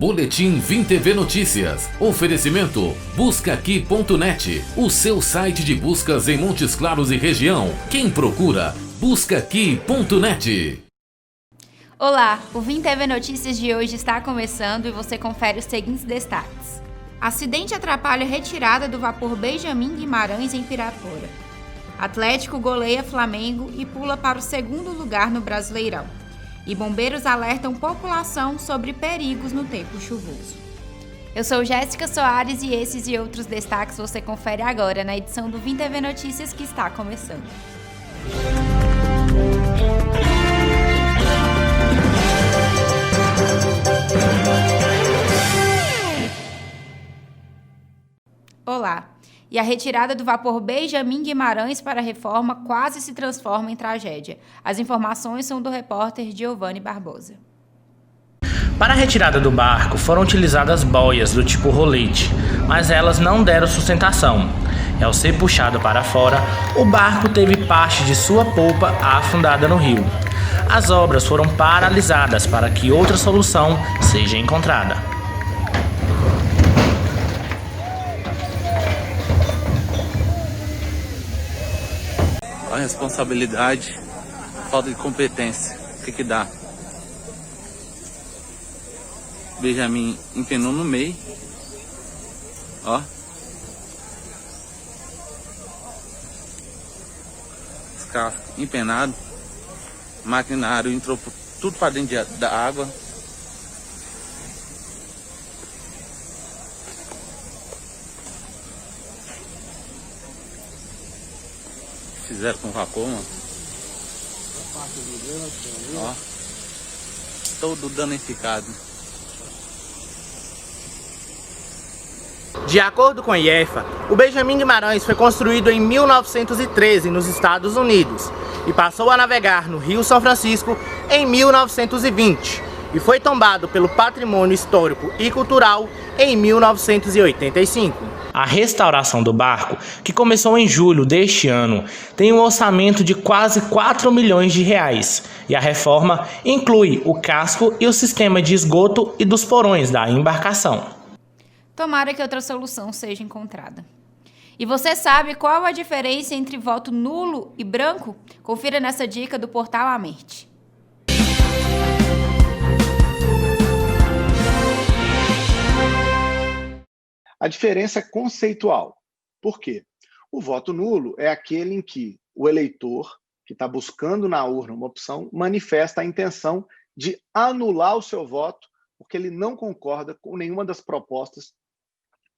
Boletim Vim TV Notícias. Oferecimento buscaaqui.net, o seu site de buscas em Montes Claros e região. Quem procura, buscaaqui.net. Olá, o Vim TV Notícias de hoje está começando e você confere os seguintes destaques. Acidente atrapalha a retirada do vapor Benjamin Guimarães em Pirapora. Atlético goleia Flamengo e pula para o segundo lugar no Brasileirão. E bombeiros alertam população sobre perigos no tempo chuvoso. Eu sou Jéssica Soares e esses e outros destaques você confere agora na edição do Vim TV Notícias que está começando. Olá! E a retirada do vapor Benjamin Guimarães para a reforma quase se transforma em tragédia. As informações são do repórter Giovanni Barbosa. Para a retirada do barco foram utilizadas boias do tipo rolete, mas elas não deram sustentação. E ao ser puxado para fora, o barco teve parte de sua polpa afundada no rio. As obras foram paralisadas para que outra solução seja encontrada. A responsabilidade, falta de competência, o que dá? Benjamin empenou no meio, ó. Os carros empenados, o maquinário entrou tudo para dentro da água. Fizeram com vapor, mano. Ó, todo danificado. De acordo com a IEFA, o Benjamin Guimarães foi construído em 1913 nos Estados Unidos e passou a navegar no Rio São Francisco em 1920 e foi tombado pelo Patrimônio Histórico e Cultural em 1985. A restauração do barco, que começou em julho deste ano, tem um orçamento de quase 4 milhões de reais e a reforma inclui o casco e o sistema de esgoto e dos porões da embarcação. Tomara que outra solução seja encontrada. E você sabe qual a diferença entre voto nulo e branco? Confira nessa dica do portal Amerte. A diferença é conceitual. Por quê? O voto nulo é aquele em que o eleitor, que está buscando na urna uma opção, manifesta a intenção de anular o seu voto porque ele não concorda com nenhuma das propostas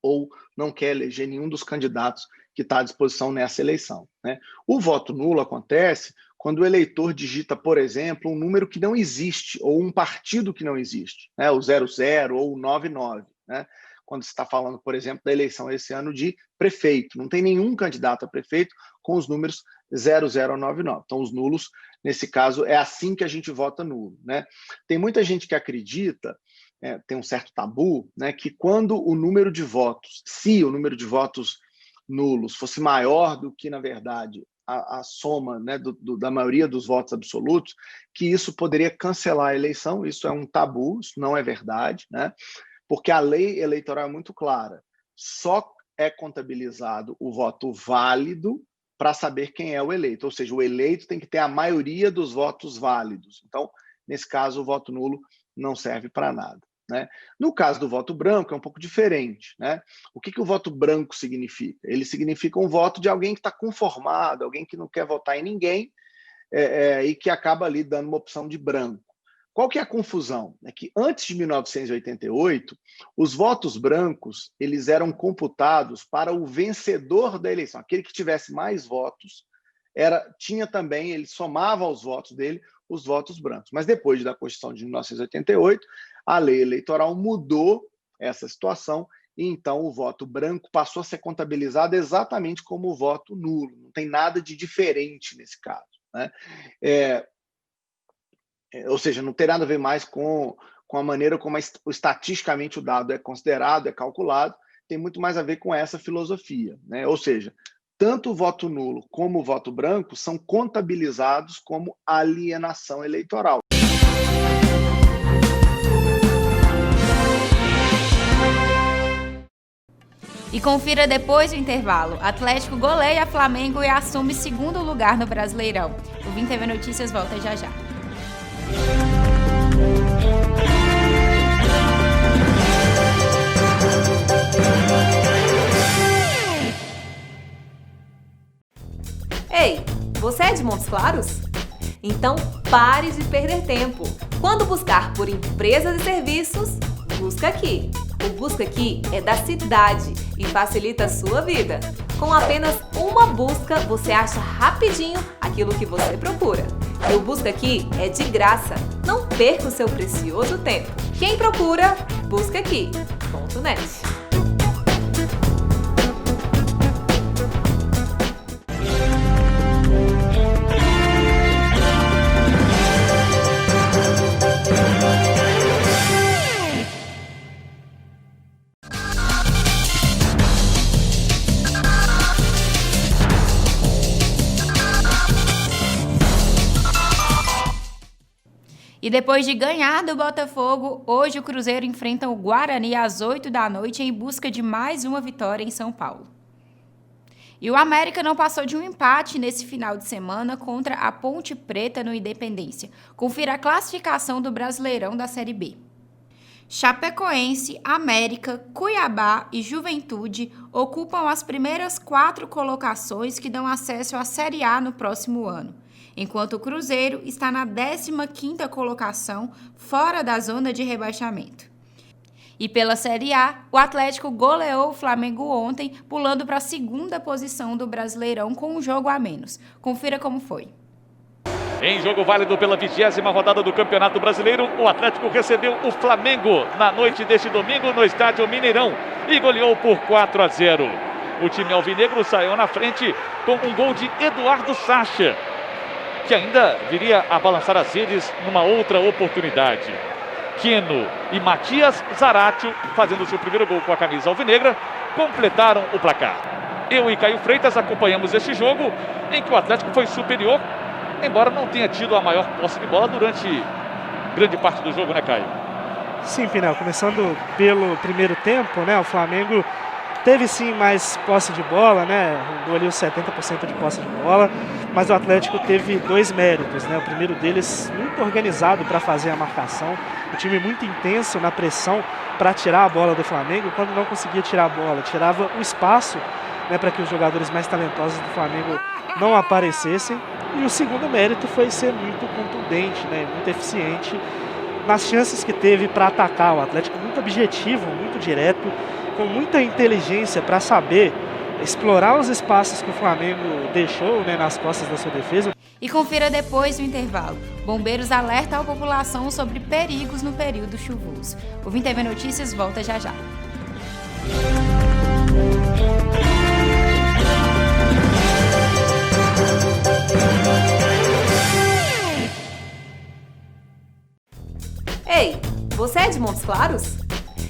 ou não quer eleger nenhum dos candidatos que está à disposição nessa eleição, né? O voto nulo acontece quando o eleitor digita, por exemplo, um número que não existe ou um partido que não existe, né? O 00 ou o 99, né? Quando se está falando, por exemplo, da eleição esse ano de prefeito. Não tem nenhum candidato a prefeito com os números 0099. Então, os nulos, nesse caso, é assim que a gente vota nulo, né? Tem muita gente que acredita, tem um certo tabu, né, que quando o número de votos, se o número de votos nulos fosse maior do que, na verdade, a soma, né, da maioria dos votos absolutos, que isso poderia cancelar a eleição. Isso é um tabu, isso não é verdade, né? Porque a lei eleitoral é muito clara. Só é contabilizado o voto válido para saber quem é o eleito. Ou seja, o eleito tem que ter a maioria dos votos válidos. Então, nesse caso, o voto nulo não serve para nada, né? No caso do voto branco, é um pouco diferente, né? O que o voto branco significa? Ele significa um voto de alguém que está conformado, alguém que não quer votar em ninguém e que acaba ali dando uma opção de branco. Qual que é a confusão? É que antes de 1988, os votos brancos eles eram computados para o vencedor da eleição. Aquele que tivesse mais votos, tinha também, ele somava aos votos dele os votos brancos. Mas depois da Constituição de 1988, a lei eleitoral mudou essa situação e então o voto branco passou a ser contabilizado exatamente como o voto nulo. Não tem nada de diferente nesse caso, né? Ou seja, não tem nada a ver mais com a maneira como estatisticamente o dado é considerado, é calculado, tem muito mais a ver com essa filosofia, né? Ou seja, tanto o voto nulo como o voto branco são contabilizados como alienação eleitoral. E confira depois do intervalo. Atlético goleia Flamengo e assume segundo lugar no Brasileirão. O Vim TV Notícias volta já já. Ei, você é de Montes Claros? Então pare de perder tempo. Quando buscar por empresas e serviços, busca aqui. O Busca Aqui é da cidade e facilita a sua vida. Com apenas uma busca, você acha rapidinho aquilo que você procura. E o Busca Aqui é de graça. Não perca o seu precioso tempo. Quem procura, busca aqui.net. E depois de ganhar do Botafogo, hoje o Cruzeiro enfrenta o Guarani às 8 da noite em busca de mais uma vitória em São Paulo. E o América não passou de um empate nesse final de semana contra a Ponte Preta no Independência. Confira a classificação do Brasileirão da Série B. Chapecoense, América, Cuiabá e Juventude ocupam as primeiras 4 colocações que dão acesso à Série A no próximo ano, enquanto o Cruzeiro está na 15ª colocação, fora da zona de rebaixamento. E pela Série A, o Atlético goleou o Flamengo ontem, pulando para a 2ª posição do Brasileirão com um jogo a menos. Confira como foi. Em jogo válido pela 20ª rodada do Campeonato Brasileiro, o Atlético recebeu o Flamengo na noite deste domingo no estádio Mineirão e goleou por 4-0. O time alvinegro saiu na frente com um gol de Eduardo Sacha, que ainda viria a balançar as redes numa outra oportunidade. Keno e Matias Zaratio, fazendo seu primeiro gol com a camisa alvinegra, completaram o placar. Eu e Caio Freitas acompanhamos este jogo, em que o Atlético foi superior, embora não tenha tido a maior posse de bola durante grande parte do jogo, né, Caio? Sim, Pinel, começando pelo primeiro tempo, né, o Flamengo teve sim mais posse de bola, né, deu ali os 70% de posse de bola, mas o Atlético teve 2 méritos, né, o primeiro deles muito organizado para fazer a marcação, o time muito intenso na pressão para tirar a bola do Flamengo, quando não conseguia tirar a bola, tirava o espaço, né, para que os jogadores mais talentosos do Flamengo não aparecessem. E o segundo mérito foi ser muito contundente, né, muito eficiente nas chances que teve para atacar. O Atlético muito objetivo, muito direto, com muita inteligência para saber explorar os espaços que o Flamengo deixou, né, nas costas da sua defesa. E confira depois do intervalo. Bombeiros alertam a população sobre perigos no período chuvoso. O Vim TV Notícias volta já já. Ei, você é de Montes Claros?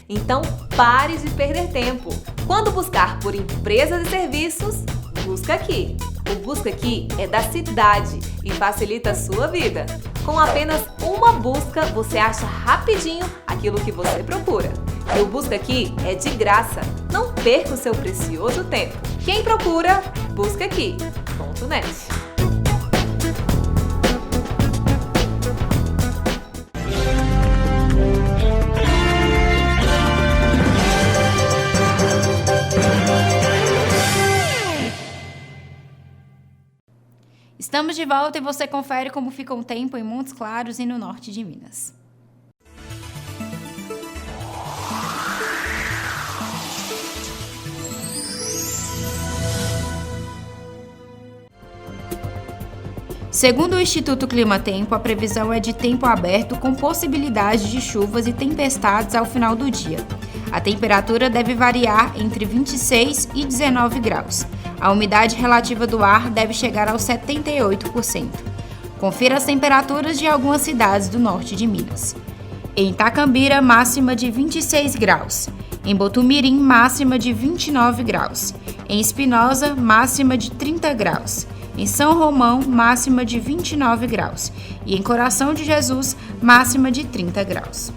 Então pare de perder tempo. Quando buscar por empresas e serviços, busca aqui. O Busca Aqui é da cidade e facilita a sua vida. Com apenas uma busca, você acha rapidinho aquilo que você procura. E o Busca Aqui é de graça. Não perca o seu precioso tempo. Quem procura, busca aqui.net. Estamos de volta e você confere como fica o tempo em Montes Claros e no norte de Minas. Segundo o Instituto Climatempo, a previsão é de tempo aberto com possibilidade de chuvas e tempestades ao final do dia. A temperatura deve variar entre 26 e 19 graus. A umidade relativa do ar deve chegar aos 78%. Confira as temperaturas de algumas cidades do norte de Minas. Em Itacambira, máxima de 26 graus. Em Botumirim, máxima de 29 graus. Em Espinosa, máxima de 30 graus. Em São Romão, máxima de 29 graus. E em Coração de Jesus, máxima de 30 graus.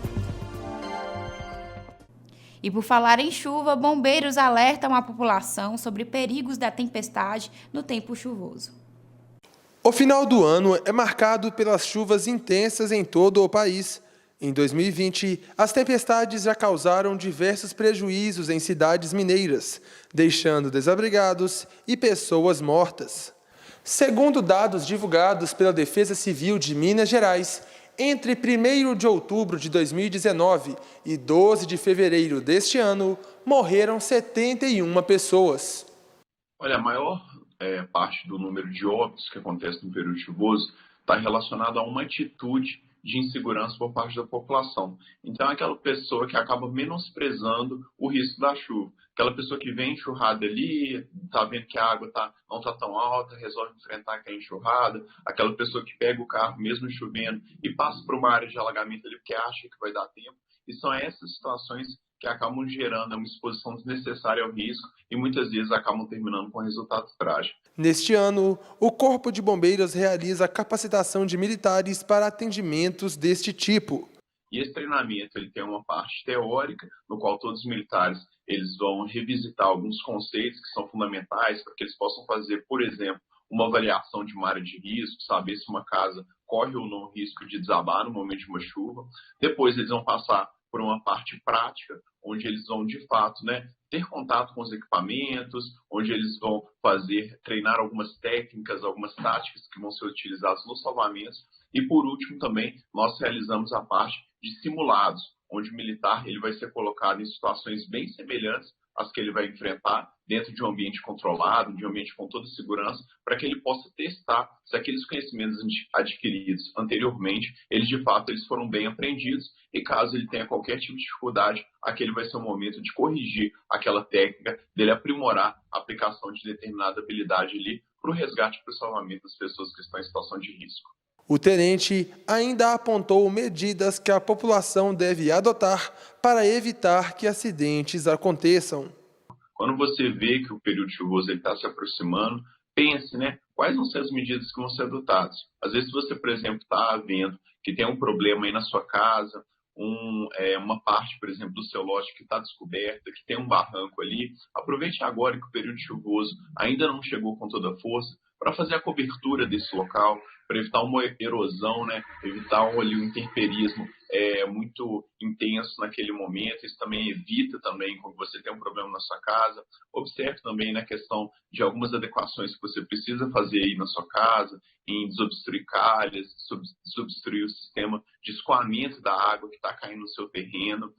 E por falar em chuva, bombeiros alertam a população sobre perigos da tempestade no tempo chuvoso. O final do ano é marcado pelas chuvas intensas em todo o país. Em 2020, as tempestades já causaram diversos prejuízos em cidades mineiras, deixando desabrigados e pessoas mortas. Segundo dados divulgados pela Defesa Civil de Minas Gerais, entre 1º de outubro de 2019 e 12 de fevereiro deste ano, morreram 71 pessoas. Olha, a maior parte do número de óbitos que acontece no período chuvoso está relacionado a uma atitude de insegurança por parte da população. Então, é aquela pessoa que acaba menosprezando o risco da chuva. Aquela pessoa que vem enxurrada ali, está vendo que a água não está tão alta, resolve enfrentar aquela enxurrada. Aquela pessoa que pega o carro, mesmo chovendo, e passa por uma área de alagamento ali porque acha que vai dar tempo. E são essas situações que acabam gerando uma exposição desnecessária ao risco e muitas vezes acabam terminando com resultados trágicos. Neste ano, o Corpo de Bombeiros realiza a capacitação de militares para atendimentos deste tipo. E esse treinamento ele tem uma parte teórica, no qual todos os militares eles vão revisitar alguns conceitos que são fundamentais para que eles possam fazer, por exemplo, uma avaliação de uma área de risco, saber se uma casa corre ou não risco de desabar no momento de uma chuva. Depois eles vão passar por uma parte prática, onde eles vão, de fato, ter contato com os equipamentos, onde eles vão treinar algumas técnicas, algumas táticas que vão ser utilizadas nos salvamentos. E, por último, também, nós realizamos a parte de simulados, onde o militar ele vai ser colocado em situações bem semelhantes às que ele vai enfrentar dentro de um ambiente controlado, de um ambiente com toda segurança, para que ele possa testar se aqueles conhecimentos adquiridos anteriormente, eles de fato foram bem aprendidos, e caso ele tenha qualquer tipo de dificuldade, aquele vai ser o momento de corrigir aquela técnica, dele aprimorar a aplicação de determinada habilidade ali para o resgate e para o salvamento das pessoas que estão em situação de risco. O tenente ainda apontou medidas que a população deve adotar para evitar que acidentes aconteçam. Quando você vê que o período chuvoso está se aproximando, pense, quais vão ser as medidas que vão ser adotadas. Às vezes você, por exemplo, está vendo que tem um problema aí na sua casa, uma parte, por exemplo, do seu lote que está descoberta, que tem um barranco ali, aproveite agora que o período chuvoso ainda não chegou com toda a força para fazer a cobertura desse local, para evitar uma erosão, evitar um interferismo muito intenso naquele momento. Isso também evita também quando você tem um problema na sua casa. Observe também na questão de algumas adequações que você precisa fazer aí na sua casa, em desobstruir calhas, desobstruir o sistema de escoamento da água que está caindo no seu terreno.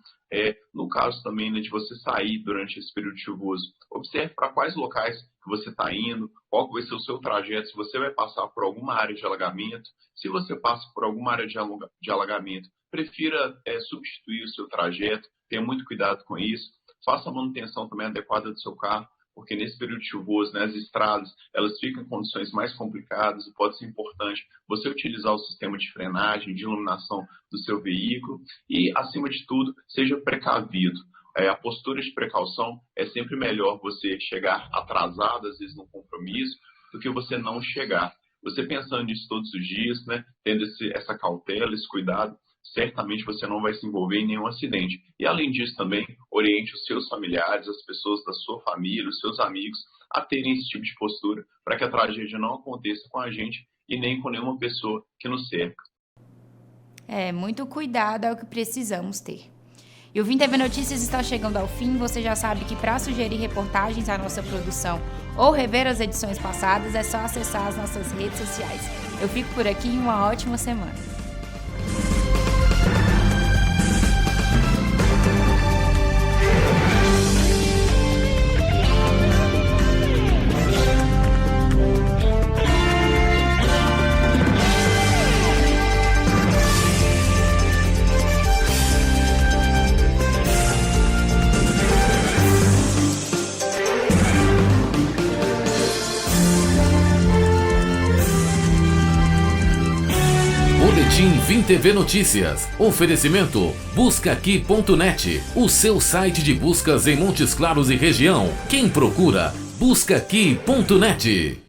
No caso também de você sair durante esse período chuvoso, observe para quais locais que você está indo, qual vai ser o seu trajeto, se você vai passar por alguma área de alagamento. Se você passa por alguma área de alagamento, prefira substituir o seu trajeto, tenha muito cuidado com isso, faça a manutenção também adequada do seu carro, porque nesse período chuvoso, as estradas, elas ficam em condições mais complicadas e pode ser importante você utilizar o sistema de frenagem, de iluminação do seu veículo e, acima de tudo, seja precavido. A postura de precaução é sempre melhor você chegar atrasado, às vezes, no compromisso, do que você não chegar. Você pensando nisso todos os dias, tendo essa cautela, esse cuidado, certamente você não vai se envolver em nenhum acidente. E, além disso, também oriente os seus familiares, as pessoas da sua família, os seus amigos, a terem esse tipo de postura, para que a tragédia não aconteça com a gente e nem com nenhuma pessoa que nos cerca. Muito cuidado é o que precisamos ter. E o Vim TV Notícias está chegando ao fim. Você já sabe que para sugerir reportagens à nossa produção ou rever as edições passadas, é só acessar as nossas redes sociais. Eu fico por aqui e uma ótima semana. Vim TV Notícias. Oferecimento buscaaqui.net, o seu site de buscas em Montes Claros e região. Quem procura, buscaaqui.net.